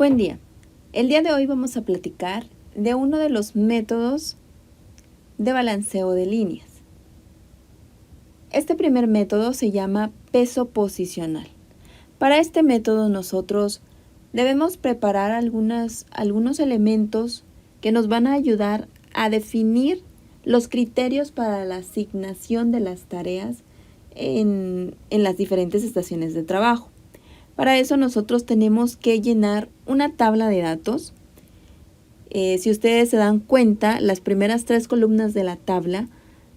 Buen día. El día de hoy vamos a platicar de uno de los métodos de balanceo de líneas. Este primer método se llama peso posicional. Para este método nosotros debemos preparar algunos elementos que nos van a ayudar a definir los criterios para la asignación de las tareas en las diferentes estaciones de trabajo. Para eso nosotros tenemos que llenar una tabla de datos. Si ustedes se dan cuenta, las primeras 3 columnas de la tabla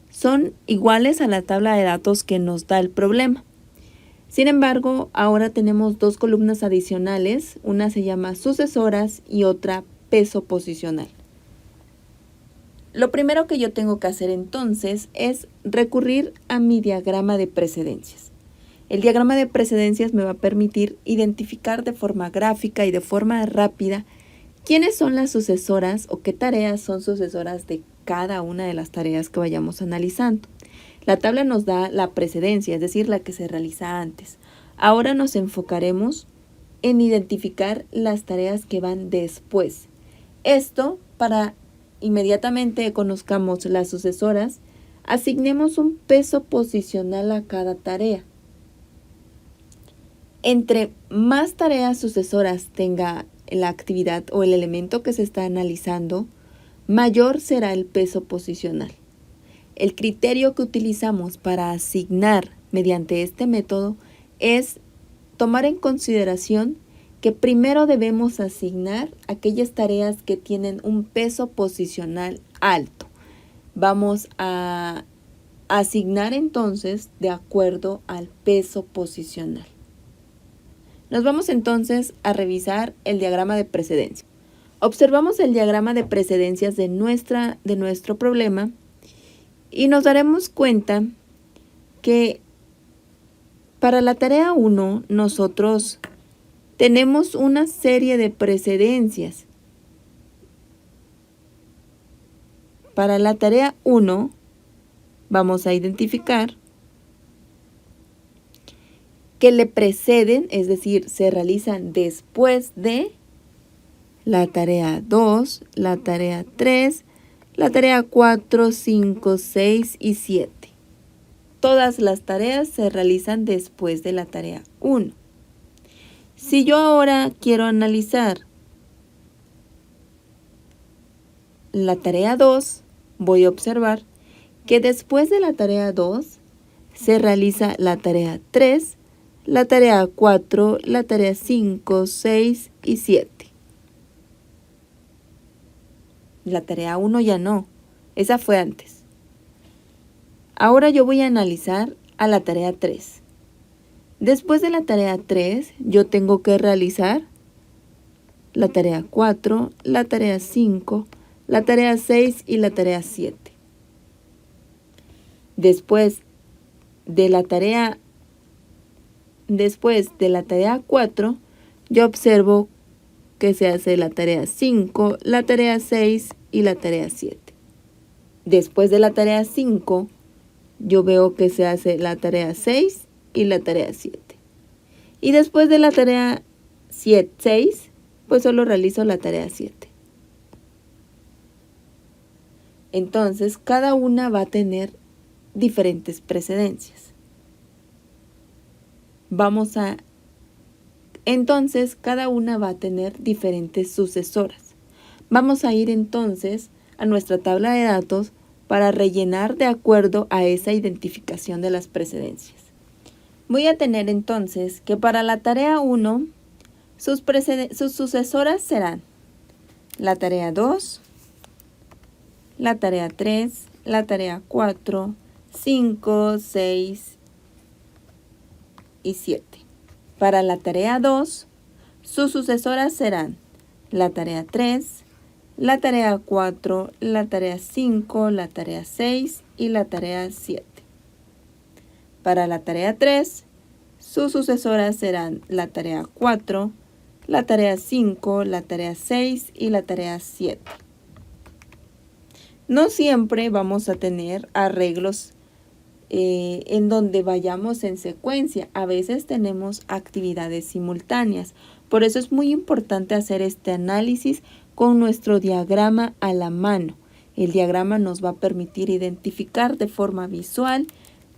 son iguales a la tabla de datos que nos da el problema. Sin embargo, ahora tenemos 2 columnas adicionales, una se llama sucesoras y otra peso posicional. Lo primero que yo tengo que hacer entonces es recurrir a mi diagrama de precedencias. El diagrama de precedencias me va a permitir identificar de forma gráfica y de forma rápida quiénes son las sucesoras o qué tareas son sucesoras de cada una de las tareas que vayamos analizando. La tabla nos da la precedencia, es decir, la que se realiza antes. Ahora nos enfocaremos en identificar las tareas que van después. Esto para inmediatamente conozcamos las sucesoras, asignemos un peso posicional a cada tarea. Entre más tareas sucesoras tenga la actividad o el elemento que se está analizando, mayor será el peso posicional. El criterio que utilizamos para asignar mediante este método es tomar en consideración que primero debemos asignar aquellas tareas que tienen un peso posicional alto. Vamos a asignar entonces de acuerdo al peso posicional. Nos vamos entonces a revisar el diagrama de precedencia. Observamos el diagrama de precedencias de nuestro problema y nos daremos cuenta que para la tarea 1 nosotros tenemos una serie de precedencias. Para la tarea 1 vamos a identificar que le preceden, es decir, se realizan después de la tarea 2, la tarea 3, la tarea 4, 5, 6 y 7. Todas las tareas se realizan después de la tarea 1. Si yo ahora quiero analizar la tarea 2, voy a observar que después de la tarea 2 se realiza la tarea 3, la tarea 4, la tarea 5, 6 y 7. La tarea 1 ya no, esa fue antes. Ahora yo voy a analizar a la tarea 3. Después de la tarea 3, yo tengo que realizar la tarea 4, la tarea 5, la tarea 6 y la tarea 7. Después de la tarea 4, yo observo que se hace la tarea 5, la tarea 6 y la tarea 7. Después de la tarea 5, yo veo que se hace la tarea 6 y la tarea 7. Y después de la tarea 6, pues solo realizo la tarea 7. Entonces, cada una va a tener diferentes precedencias. Entonces, cada una va a tener diferentes sucesoras. Vamos a ir entonces a nuestra tabla de datos para rellenar de acuerdo a esa identificación de las precedencias. Voy a tener entonces que para la tarea 1, sus sucesoras serán la tarea 2, la tarea 3, la tarea 4, 5, 6 y 7. Para la tarea 2, sus sucesoras serán la tarea 3, la tarea 4, la tarea 5, la tarea 6 y la tarea 7. Para la tarea 3, sus sucesoras serán la tarea 4, la tarea 5, la tarea 6 y la tarea 7. No siempre vamos a tener arreglos en donde vayamos en secuencia. A veces tenemos actividades simultáneas. Por eso es muy importante hacer este análisis con nuestro diagrama a la mano. El diagrama nos va a permitir identificar de forma visual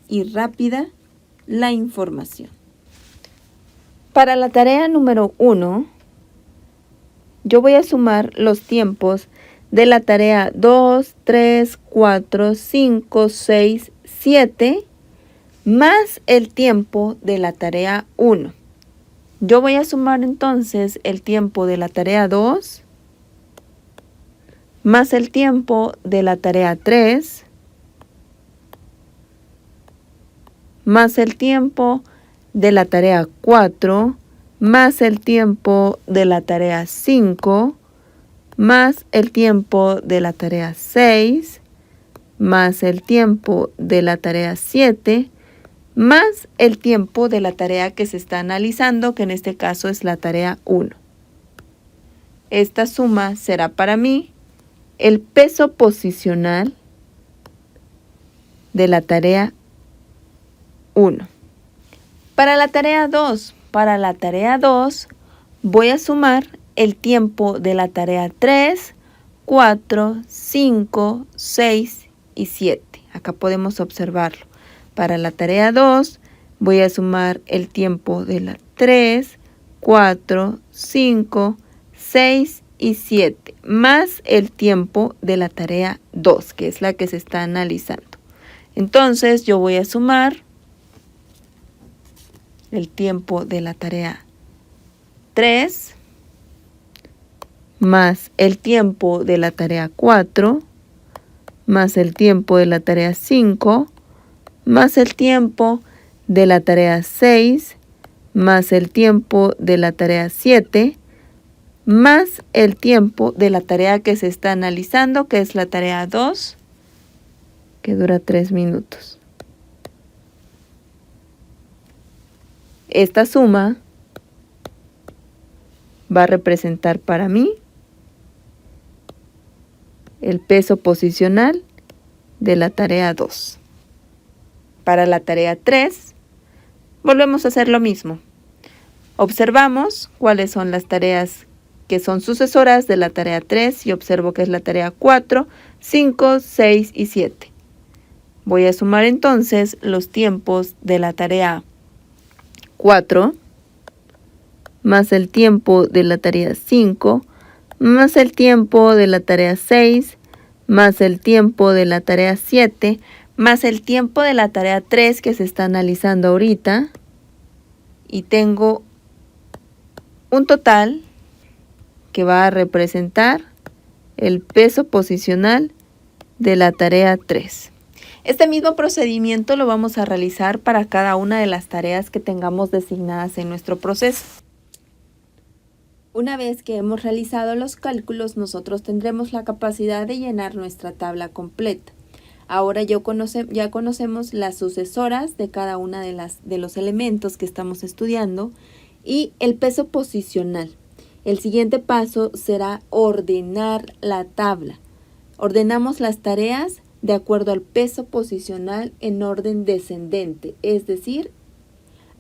y rápida la información. Para la tarea número 1, yo voy a sumar los tiempos de la tarea 2, 3, 4, 5, 6, 7, más el tiempo de la tarea 1. Yo voy a sumar entonces el tiempo de la tarea 2, más el tiempo de la tarea 3, más el tiempo de la tarea 4, más el tiempo de la tarea 5, más el tiempo de la tarea 6, más el tiempo de la tarea 7, más el tiempo de la tarea que se está analizando, que en este caso es la tarea 1. Esta suma será para mí el peso posicional de la tarea 1. Para la tarea 2, voy a sumar el tiempo de la tarea 3, 4, 5, 6 y 7. Acá podemos observarlo. Para la tarea 2 voy a sumar el tiempo de la 3, 4, 5, 6 y 7, más el tiempo de la tarea 2, que es la que se está analizando. Entonces yo voy a sumar el tiempo de la tarea 3, más el tiempo de la tarea 4, más el tiempo de la tarea 5, más el tiempo de la tarea 6, más el tiempo de la tarea 7, más el tiempo de la tarea que se está analizando, que es la tarea 2, que dura 3 minutos. Esta suma va a representar para mí el peso posicional de la tarea 2. Para la tarea 3, volvemos a hacer lo mismo. Observamos cuáles son las tareas que son sucesoras de la tarea 3 y observo que es la tarea 4, 5, 6 y 7. Voy a sumar entonces los tiempos de la tarea 4, más el tiempo de la tarea 5, más el tiempo de la tarea 6, más el tiempo de la tarea 7, más el tiempo de la tarea 3 que se está analizando ahorita, y tengo un total que va a representar el peso posicional de la tarea 3. Este mismo procedimiento lo vamos a realizar para cada una de las tareas que tengamos designadas en nuestro proceso. Una vez que hemos realizado los cálculos, nosotros tendremos la capacidad de llenar nuestra tabla completa. Ahora ya conocemos las sucesoras de cada una de los elementos que estamos estudiando y el peso posicional. El siguiente paso será ordenar la tabla. Ordenamos las tareas de acuerdo al peso posicional en orden descendente, es decir,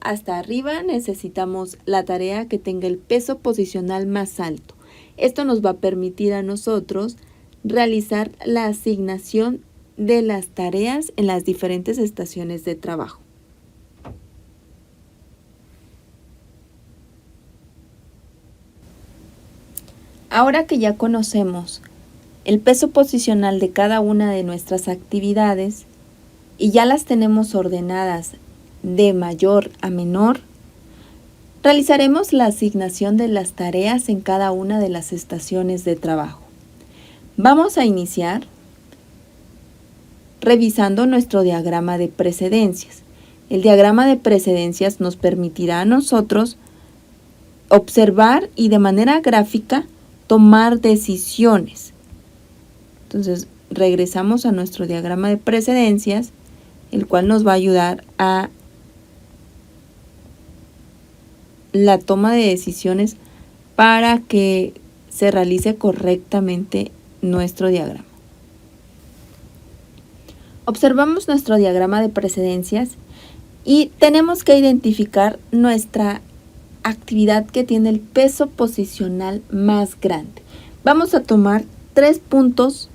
hasta arriba necesitamos la tarea que tenga el peso posicional más alto. Esto nos va a permitir a nosotros realizar la asignación de las tareas en las diferentes estaciones de trabajo. Ahora que ya conocemos el peso posicional de cada una de nuestras actividades y ya las tenemos ordenadas de mayor a menor, realizaremos la asignación de las tareas en cada una de las estaciones de trabajo. Vamos a iniciar revisando nuestro diagrama de precedencias. El diagrama de precedencias nos permitirá a nosotros observar y de manera gráfica tomar decisiones. Entonces, regresamos a nuestro diagrama de precedencias, el cual nos va a ayudar a la toma de decisiones para que se realice correctamente nuestro diagrama. Observamos nuestro diagrama de precedencias y tenemos que identificar nuestra actividad que tiene el peso posicional más grande. Vamos a tomar 3 puntos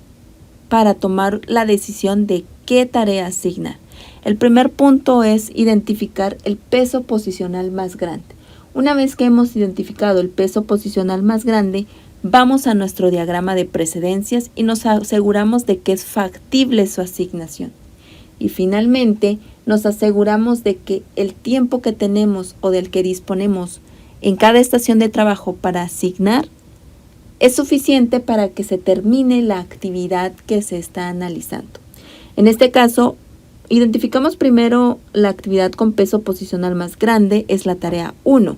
para tomar la decisión de qué tarea asignar. El primer punto es identificar el peso posicional más grande. Una vez que hemos identificado el peso posicional más grande, vamos a nuestro diagrama de precedencias y nos aseguramos de que es factible su asignación. Y finalmente, nos aseguramos de que el tiempo que tenemos o del que disponemos en cada estación de trabajo para asignar es suficiente para que se termine la actividad que se está analizando. En este caso, identificamos primero la actividad con peso posicional más grande, es la tarea 1.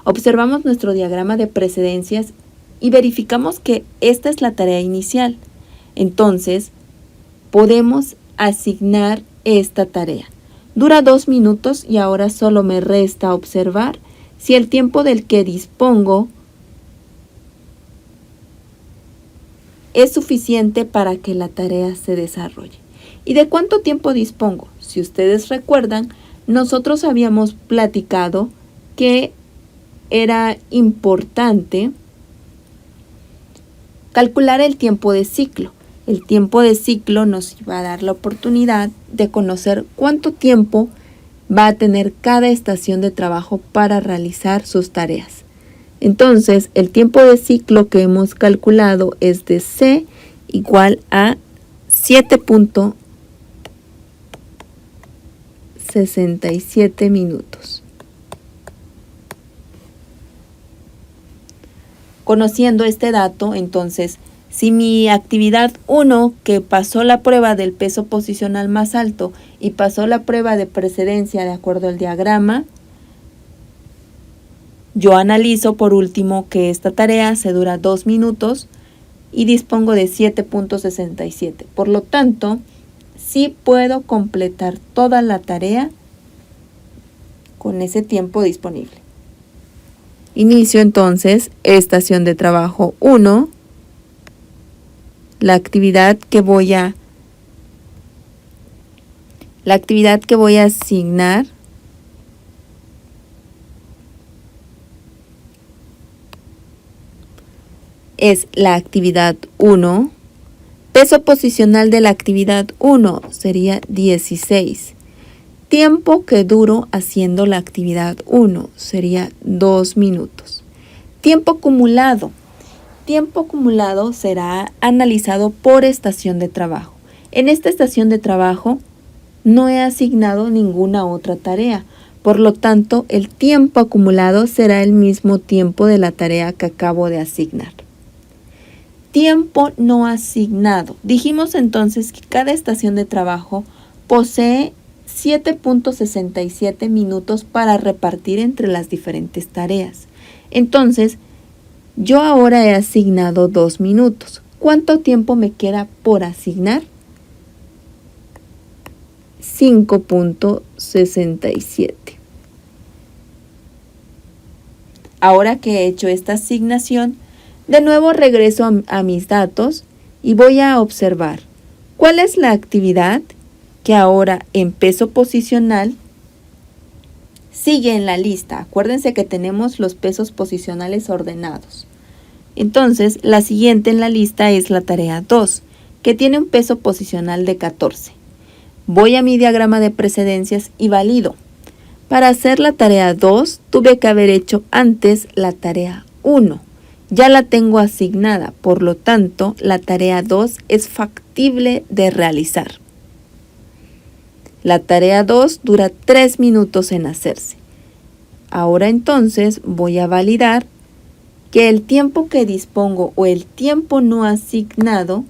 Observamos nuestro diagrama de precedencias y verificamos que esta es la tarea inicial. Entonces, podemos asignar esta tarea. Dura 2 minutos y ahora solo me resta observar si el tiempo del que dispongo es suficiente para que la tarea se desarrolle. ¿Y de cuánto tiempo dispongo? Si ustedes recuerdan, nosotros habíamos platicado que era importante calcular el tiempo de ciclo. El tiempo de ciclo nos va a dar la oportunidad de conocer cuánto tiempo va a tener cada estación de trabajo para realizar sus tareas. Entonces, el tiempo de ciclo que hemos calculado es de C igual a 7.67 minutos. Conociendo este dato, entonces, si mi actividad 1, que pasó la prueba del peso posicional más alto y pasó la prueba de precedencia de acuerdo al diagrama, yo analizo por último que esta tarea se dura 2 minutos y dispongo de 7.67. Por lo tanto, sí puedo completar toda la tarea con ese tiempo disponible. Inicio entonces estación de trabajo 1. La actividad que voy a asignar es la actividad 1. Peso posicional de la actividad 1 sería 16. Tiempo que duro haciendo la actividad 1 sería 2 minutos. Tiempo acumulado. Tiempo acumulado será analizado por estación de trabajo. En esta estación de trabajo no he asignado ninguna otra tarea. Por lo tanto, el tiempo acumulado será el mismo tiempo de la tarea que acabo de asignar. Tiempo no asignado. Dijimos entonces que cada estación de trabajo posee 7.67 minutos para repartir entre las diferentes tareas. Entonces, yo ahora he asignado 2 minutos. ¿Cuánto tiempo me queda por asignar? 5.67. Ahora que he hecho esta asignación, de nuevo regreso a mis datos y voy a observar cuál es la actividad que ahora en peso posicional sigue en la lista. Acuérdense que tenemos los pesos posicionales ordenados. Entonces, la siguiente en la lista es la tarea 2, que tiene un peso posicional de 14. Voy a mi diagrama de precedencias y valido. Para hacer la tarea 2, tuve que haber hecho antes la tarea 1. Ya la tengo asignada, por lo tanto, la tarea 2 es factible de realizar. La tarea 2 dura 3 minutos en hacerse. Ahora entonces voy a validar que el tiempo que dispongo o el tiempo no asignado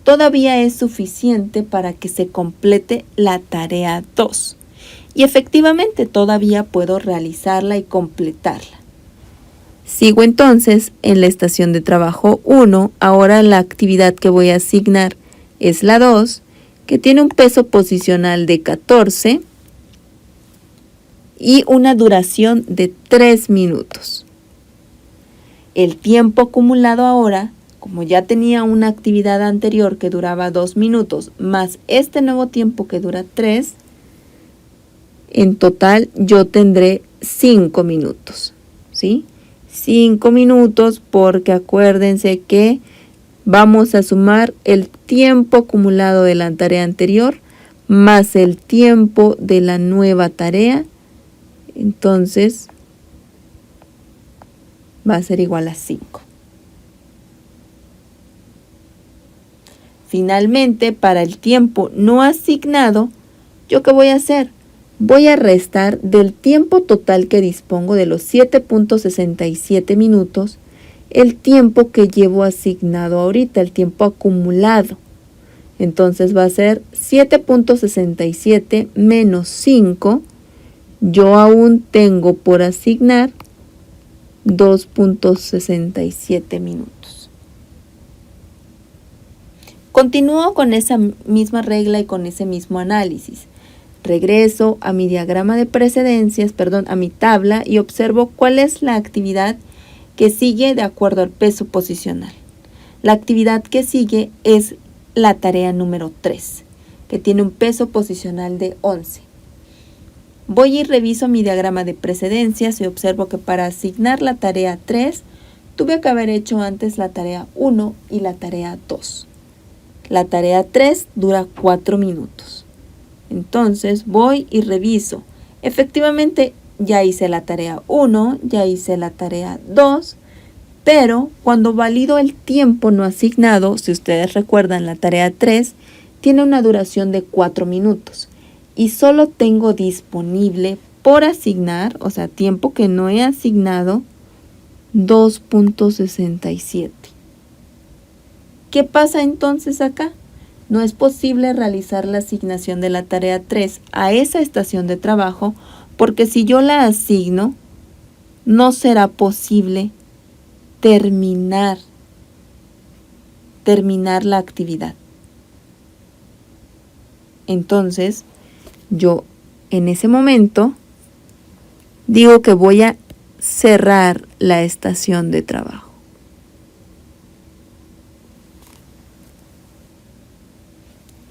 todavía es suficiente para que se complete la tarea 2. Y efectivamente todavía puedo realizarla y completarla. Sigo entonces en la estación de trabajo 1. Ahora la actividad que voy a asignar es la 2, que tiene un peso posicional de 14 y una duración de 3 minutos. El tiempo acumulado ahora, como ya tenía una actividad anterior que duraba 2 minutos, más este nuevo tiempo que dura 3, en total yo tendré 5 minutos. ¿sí? 5 minutos porque acuérdense que vamos a sumar el tiempo acumulado de la tarea anterior más el tiempo de la nueva tarea. Entonces va a ser igual a 5. Finalmente, para el tiempo no asignado, ¿yo qué voy a hacer? Voy a restar del tiempo total que dispongo de los 7.67 minutos, el tiempo que llevo asignado ahorita, el tiempo acumulado. Entonces va a ser 7.67 menos 5. Yo aún tengo por asignar 2.67 minutos. Continúo con esa misma regla y con ese mismo análisis. Regreso a mi diagrama de precedencias, a mi tabla, y observo cuál es la actividad que sigue de acuerdo al peso posicional. La actividad que sigue es la tarea número 3, que tiene un peso posicional de 11. Voy y reviso mi diagrama de precedencias y observo que para asignar la tarea 3 tuve que haber hecho antes la tarea 1 y la tarea 2. La tarea 3 dura 4 minutos. Entonces voy y reviso. Efectivamente ya hice la tarea 1, ya hice la tarea 2, pero cuando valido el tiempo no asignado, si ustedes recuerdan, la tarea 3 tiene una duración de 4 minutos y solo tengo disponible por asignar, o sea, tiempo que no he asignado, 2.67. ¿Qué pasa entonces acá? No es posible realizar la asignación de la tarea 3 a esa estación de trabajo porque si yo la asigno, no será posible terminar la actividad. Entonces, yo en ese momento digo que voy a cerrar la estación de trabajo.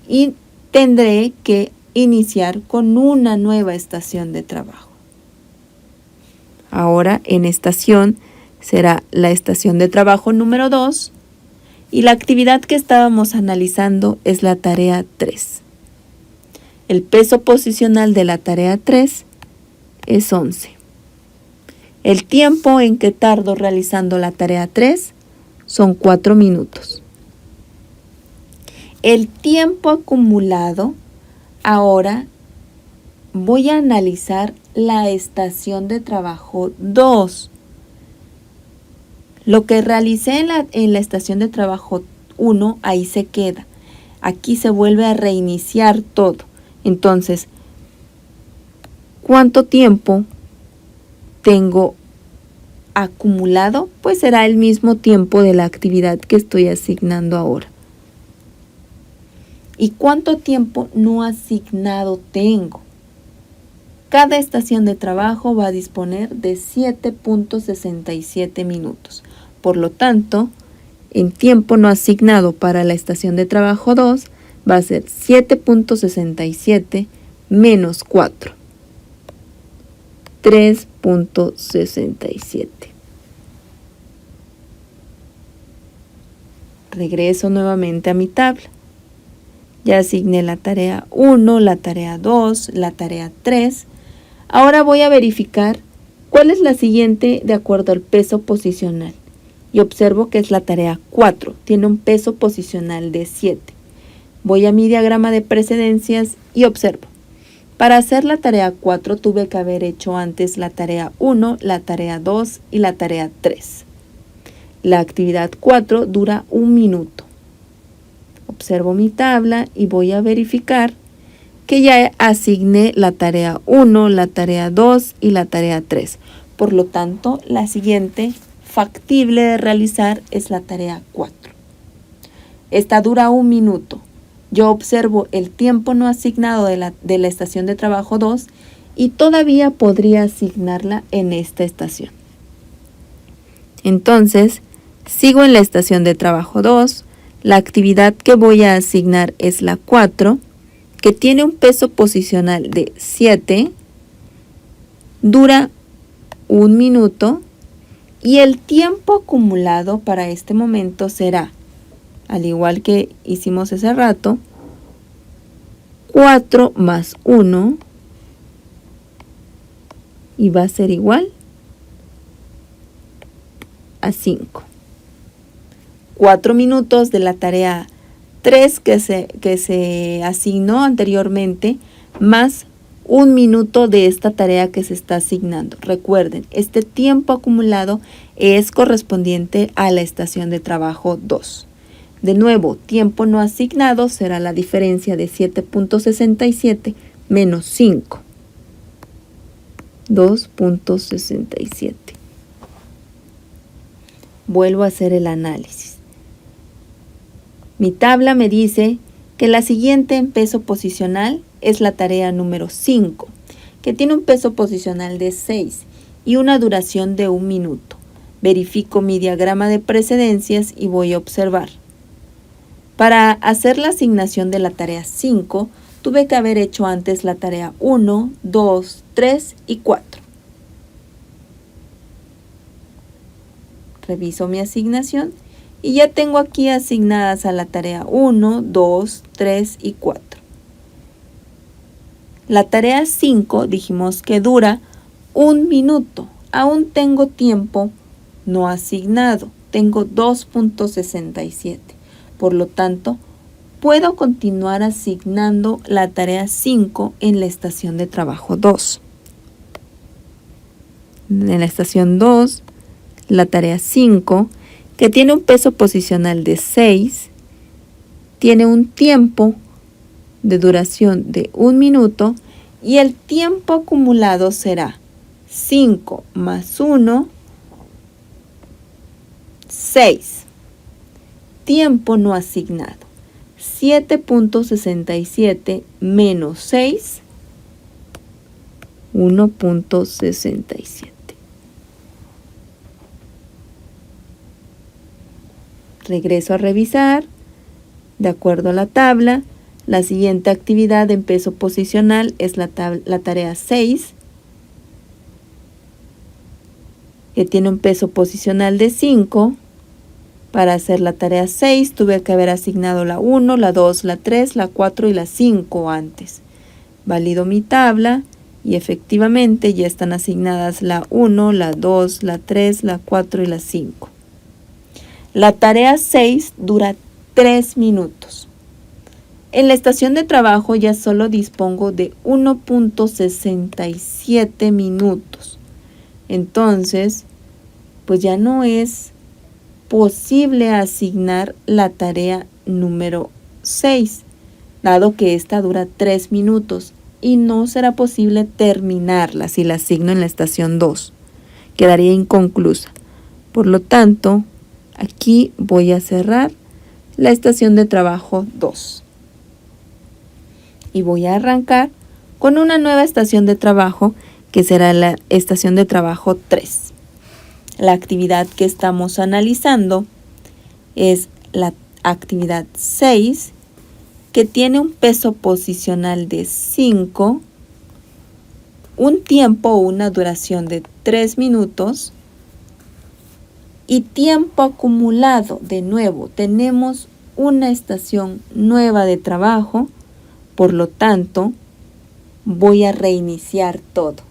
Y tendré que iniciar con una nueva estación de trabajo. Ahora en estación será la estación de trabajo número 2 y la actividad que estábamos analizando es la tarea 3. El peso posicional de la tarea 3 es 11. El tiempo en que tardo realizando la tarea 3 son 4 minutos. El tiempo acumulado, ahora voy a analizar la estación de trabajo 2. Lo que realicé en la estación de trabajo 1, ahí se queda. Aquí se vuelve a reiniciar todo. Entonces, ¿cuánto tiempo tengo acumulado? Pues será el mismo tiempo de la actividad que estoy asignando ahora. ¿Y cuánto tiempo no asignado tengo? Cada estación de trabajo va a disponer de 7.67 minutos. Por lo tanto, en tiempo no asignado para la estación de trabajo 2 va a ser 7.67 menos 4. 3.67. Regreso nuevamente a mi tabla. Ya asigné la tarea 1, la tarea 2, la tarea 3. Ahora voy a verificar cuál es la siguiente de acuerdo al peso posicional. Y observo que es la tarea 4. Tiene un peso posicional de 7. Voy a mi diagrama de precedencias y observo. Para hacer la tarea 4 tuve que haber hecho antes la tarea 1, la tarea 2 y la tarea 3. La actividad 4 dura 1 minuto. Observo mi tabla y voy a verificar que ya asigné la tarea 1, la tarea 2 y la tarea 3. Por lo tanto, la siguiente factible de realizar es la tarea 4. Esta dura 1 minuto. Yo observo el tiempo no asignado de la estación de trabajo 2 y todavía podría asignarla en esta estación. Entonces, sigo en la estación de trabajo 2. La actividad que voy a asignar es la 4, que tiene un peso posicional de 7, dura 1 minuto Y el tiempo acumulado para este momento será, al igual que hicimos hace rato, 4 más 1 y va a ser igual a 5. 4 minutos de la tarea 3 que se asignó anteriormente, más 1 minuto de esta tarea que se está asignando. Recuerden, este tiempo acumulado es correspondiente a la estación de trabajo 2. De nuevo, tiempo no asignado será la diferencia de 7.67 menos 5. 2.67. Vuelvo a hacer el análisis. Mi tabla me dice que la siguiente en peso posicional es la tarea número 5, que tiene un peso posicional de 6 y una duración de 1 minuto. Verifico mi diagrama de precedencias y voy a observar. Para hacer la asignación de la tarea 5, tuve que haber hecho antes la tarea 1, 2, 3 y 4. Reviso mi asignación y ya tengo aquí asignadas a la tarea 1, 2, 3 y 4. La tarea 5 dijimos que dura 1 minuto. Aún tengo tiempo no asignado. Tengo 2.67. Por lo tanto, puedo continuar asignando la tarea 5 en la estación de trabajo 2. En la estación 2, la tarea 5, que tiene un peso posicional de 6, tiene un tiempo de duración de 1 minuto y el tiempo acumulado será 5 más 1, 6. Tiempo no asignado, 7.67 menos 6, 1.67. Regreso a revisar. De acuerdo a la tabla, la siguiente actividad en peso posicional es la tarea 6, que tiene un peso posicional de 5. Para hacer la tarea 6 tuve que haber asignado la 1, la 2, la 3, la 4 y la 5 antes. Valido mi tabla y efectivamente ya están asignadas la 1, la 2, la 3, la 4 y la 5. La tarea 6 dura 3 minutos. En la estación de trabajo ya solo dispongo de 1.67 minutos. Entonces, pues ya no es posible asignar la tarea número 6, dado que esta dura 3 minutos y no será posible terminarla si la asigno en la estación 2. Quedaría inconclusa. Por lo tanto, aquí voy a cerrar la estación de trabajo 2. Y voy a arrancar con una nueva estación de trabajo que será la estación de trabajo 3. La actividad que estamos analizando es la actividad 6, que tiene un peso posicional de 5, un tiempo o una duración de 3 minutos y tiempo acumulado. De nuevo, tenemos una estación nueva de trabajo, por lo tanto, voy a reiniciar todo.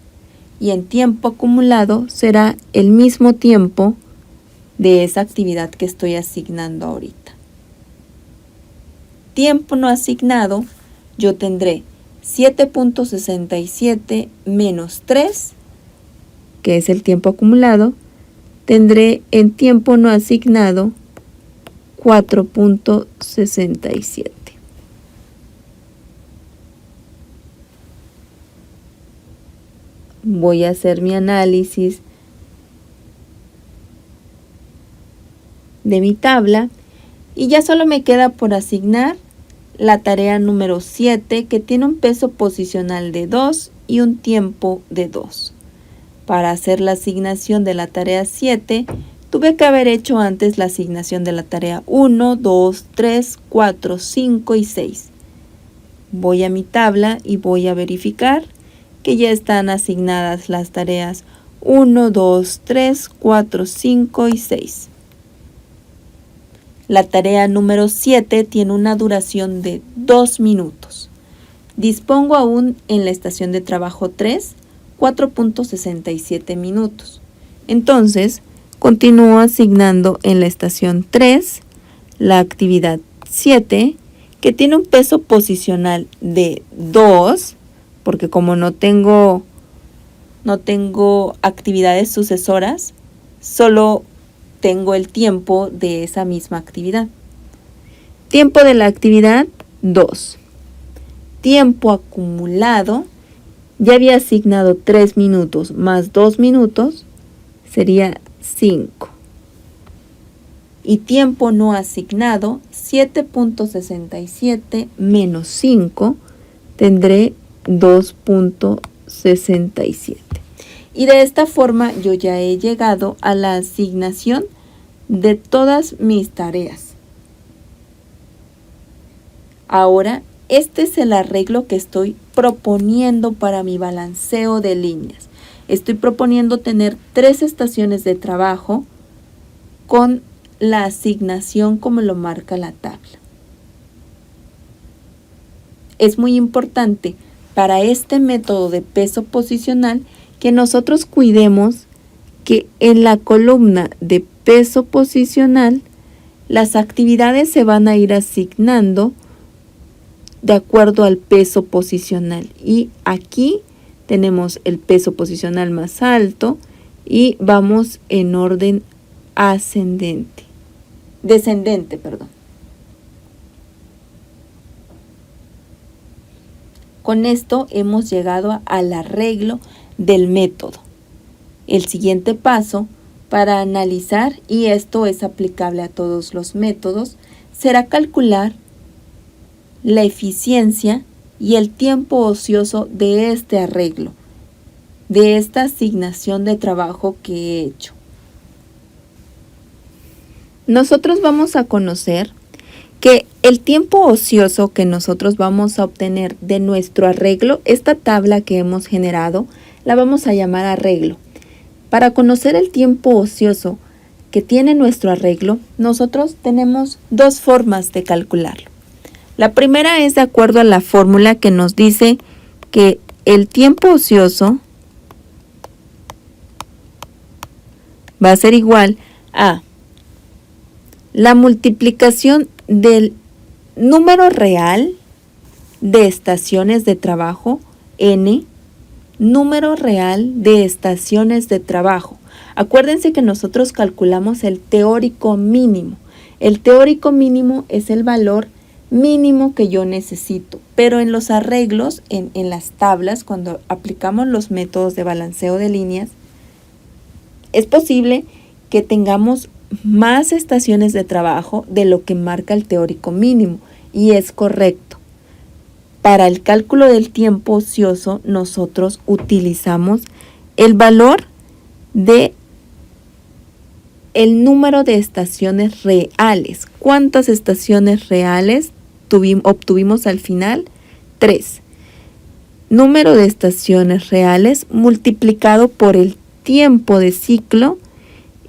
Y en tiempo acumulado será el mismo tiempo de esa actividad que estoy asignando ahorita. Tiempo no asignado, yo tendré 7.67 menos 3, que es el tiempo acumulado. Tendré en tiempo no asignado 4.67. Voy a hacer mi análisis de mi tabla y ya solo me queda por asignar la tarea número 7, que tiene un peso posicional de 2 y un tiempo de 2. Para hacer la asignación de la tarea 7, tuve que haber hecho antes la asignación de la tarea 1, 2, 3, 4, 5 y 6. Voy a mi tabla y voy a verificar que ya están asignadas las tareas 1, 2, 3, 4, 5 y 6. La tarea número 7 tiene una duración de 2 minutos. Dispongo aún en la estación de trabajo 3, 4.67 minutos. Entonces, continúo asignando en la estación 3 la actividad 7, que tiene un peso posicional de 2, porque como no tengo actividades sucesoras, solo tengo el tiempo de esa misma actividad. Tiempo de la actividad 2. Tiempo acumulado, ya había asignado 3 minutos más 2 minutos, sería 5. Y tiempo no asignado, 7.67 menos 5, tendré 2.67. Y de esta forma yo ya he llegado a la asignación de todas mis tareas. Ahora, este es el arreglo que estoy proponiendo para mi balanceo de líneas. Estoy proponiendo tener 3 estaciones de trabajo con la asignación como lo marca la tabla. Es muy importante para este método de peso posicional que nosotros cuidemos que en la columna de peso posicional las actividades se van a ir asignando de acuerdo al peso posicional. Y aquí tenemos el peso posicional más alto y vamos en orden descendente. Con esto hemos llegado al arreglo del método. El siguiente paso para analizar, y esto es aplicable a todos los métodos, será calcular la eficiencia y el tiempo ocioso de este arreglo, de esta asignación de trabajo que he hecho. Nosotros vamos a conocer que el tiempo ocioso que nosotros vamos a obtener de nuestro arreglo, esta tabla que hemos generado, la vamos a llamar arreglo. Para conocer el tiempo ocioso que tiene nuestro arreglo, nosotros tenemos 2 formas de calcularlo. La primera es de acuerdo a la fórmula que nos dice que el tiempo ocioso va a ser igual a la multiplicación del número real de estaciones de trabajo, n, número real de estaciones de trabajo. Acuérdense que nosotros calculamos el teórico mínimo. El teórico mínimo es el valor mínimo que yo necesito, pero en los arreglos, en las tablas, cuando aplicamos los métodos de balanceo de líneas, es posible que tengamos más estaciones de trabajo de lo que marca el teórico mínimo, y es correcto. Para el cálculo del tiempo ocioso, nosotros utilizamos el valor de el número de estaciones reales. ¿Cuántas estaciones reales obtuvimos al final? 3. Número de estaciones reales multiplicado por el tiempo de ciclo,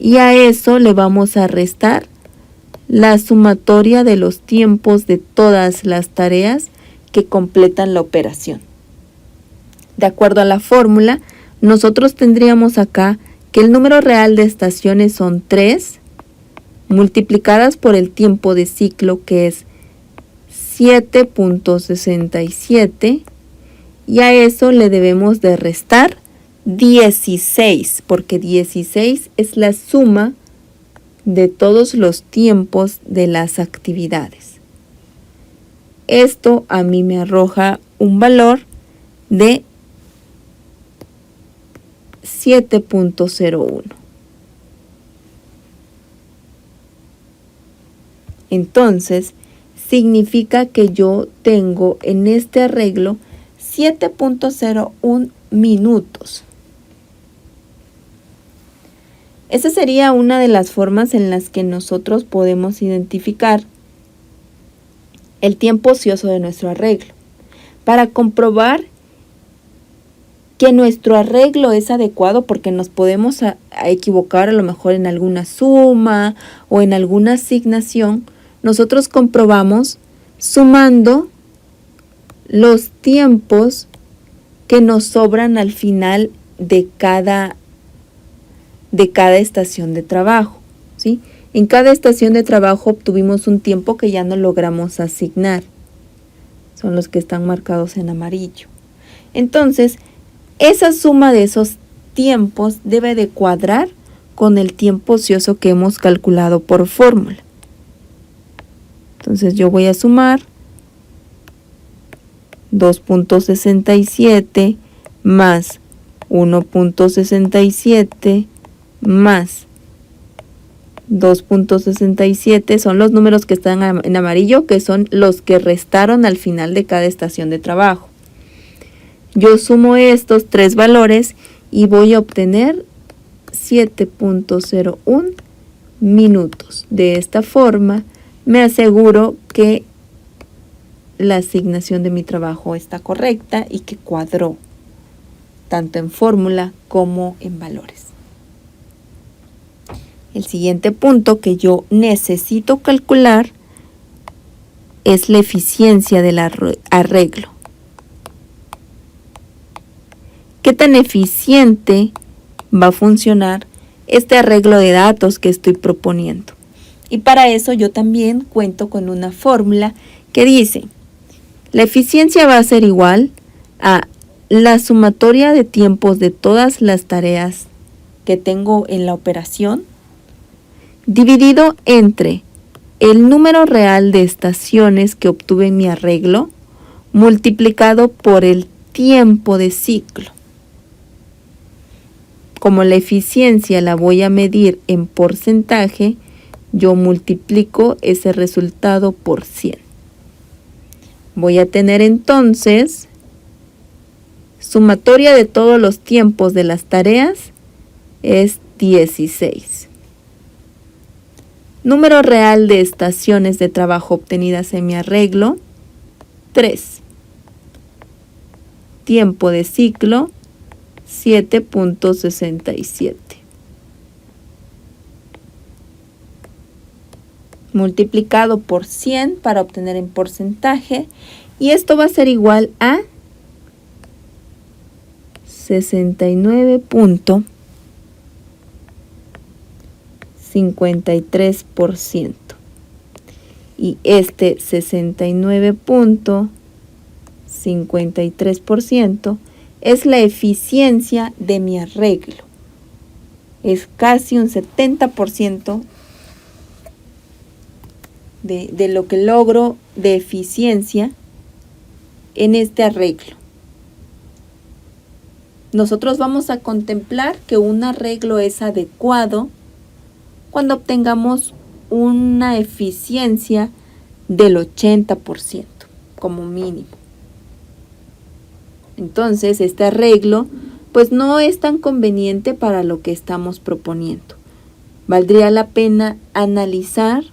y a eso le vamos a restar la sumatoria de los tiempos de todas las tareas que completan la operación. De acuerdo a la fórmula, nosotros tendríamos acá que el número real de estaciones son 3, multiplicadas por el tiempo de ciclo, que es 7.67, y a eso le debemos de restar 16, porque 16 es la suma de todos los tiempos de las actividades. Esto a mí me arroja un valor de 7.01. Entonces, significa que yo tengo en este arreglo 7.01 minutos. Esa sería una de las formas en las que nosotros podemos identificar el tiempo ocioso de nuestro arreglo. Para comprobar que nuestro arreglo es adecuado, porque nos podemos a equivocar a lo mejor en alguna suma o en alguna asignación, nosotros comprobamos sumando los tiempos que nos sobran al final de cada estación de trabajo, ¿sí? En cada estación de trabajo obtuvimos un tiempo que ya no logramos asignar. Son los que están marcados en amarillo. Entonces, esa suma de esos tiempos debe de cuadrar con el tiempo ocioso que hemos calculado por fórmula. Entonces yo voy a sumar 2.67 más 1.67 más 2.67 son los números que están en amarillo, que son los que restaron al final de cada estación de trabajo. Yo sumo estos tres valores y voy a obtener 7.01 minutos. De esta forma me aseguro que la asignación de mi trabajo está correcta y que cuadró, tanto en fórmula como en valores. El siguiente punto que yo necesito calcular es la eficiencia del arreglo. ¿Qué tan eficiente va a funcionar este arreglo de datos que estoy proponiendo? Y para eso yo también cuento con una fórmula que dice: la eficiencia va a ser igual a la sumatoria de tiempos de todas las tareas que tengo en la operación, dividido entre el número real de estaciones que obtuve en mi arreglo, multiplicado por el tiempo de ciclo. Como la eficiencia la voy a medir en porcentaje, yo multiplico ese resultado por 100. Voy a tener entonces sumatoria de todos los tiempos de las tareas es 16. Número real de estaciones de trabajo obtenidas en mi arreglo, 3. Tiempo de ciclo, 7.67. Multiplicado por 100 para obtener en porcentaje, y esto va a ser igual a 69.53%. Y este 69.53% es la eficiencia de mi arreglo. Es casi un 70% de lo que logro de eficiencia en este arreglo. Nosotros vamos a contemplar que un arreglo es adecuado cuando obtengamos una eficiencia del 80% como mínimo. Entonces, este arreglo pues no es tan conveniente para lo que estamos proponiendo. Valdría la pena analizar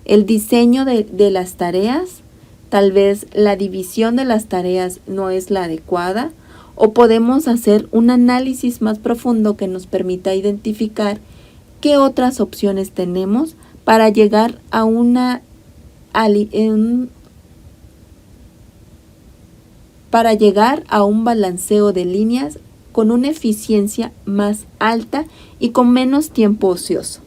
el diseño de las tareas. Tal vez la división de las tareas no es la adecuada, o podemos hacer un análisis más profundo que nos permita identificar qué otras opciones tenemos para llegar a un balanceo de líneas con una eficiencia más alta y con menos tiempo ocioso.